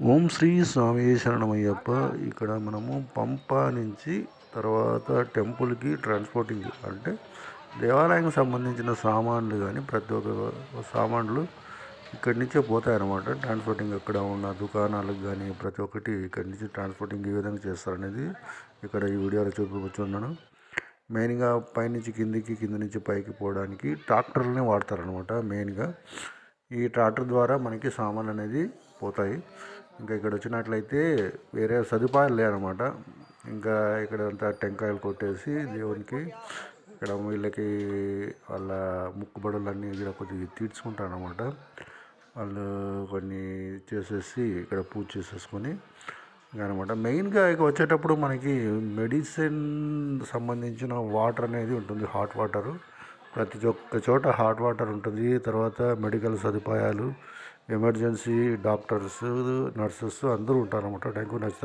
ఓం శ్రీ స్వామి శరణమయ్యప్ప. ఇక్కడ మనము పంప నుంచి తర్వాత టెంపుల్కి ట్రాన్స్పోర్టింగ్ అంటే దేవాలయానికి సంబంధించిన సామాన్లు కానీ ప్రతి ఒక్క సామాన్లు ఇక్కడి నుంచే పోతాయి అన్నమాట. ట్రాన్స్పోర్టింగ్ అక్కడ ఉన్న దుకాణాలకు కానీ ప్రతి ఒక్కటి ఇక్కడి నుంచి ట్రాన్స్పోర్టింగ్ ఏ విధంగా చేస్తారనేది ఇక్కడ ఈ వీడియోలో చూపించున్నాను. మెయిన్గా పైనుంచి కిందికి, కింద నుంచి పైకి పోవడానికి ట్రాక్టర్లనే వాడతారనమాట. మెయిన్గా ఈ ట్రాక్టర్ ద్వారా మనకి సామాన్లు అనేది పోతాయి. ఇంకా ఇక్కడ వచ్చినట్లయితే వేరే సదుపాయాలు లేవన్నమాట. ఇంకా ఇక్కడ అంతా టెంకాయలు కొట్టేసి దేవునికి ఇక్కడ వీళ్ళకి వాళ్ళ ముక్కుబడులన్నీ ఇక్కడ కొద్దిగా తీర్చుకుంటారు అన్నమాట. వాళ్ళు కొన్ని చేసేసి ఇక్కడ పూజ చేసేసుకొని అనమాట. మెయిన్గా ఇక వచ్చేటప్పుడు మనకి మెడిసిన్ సంబంధించిన వాటర్ అనేది ఉంటుంది, హాట్ వాటరు. ప్రతి ఒక్క చోట హాట్ వాటర్ ఉంటుంది. తర్వాత మెడికల్ సదుపాయాలు, ఎమర్జెన్సీ డాక్టర్స్, నర్సెస్ అందరూ ఉంటారన్నమాట. ట్యాంకు నచ్చితే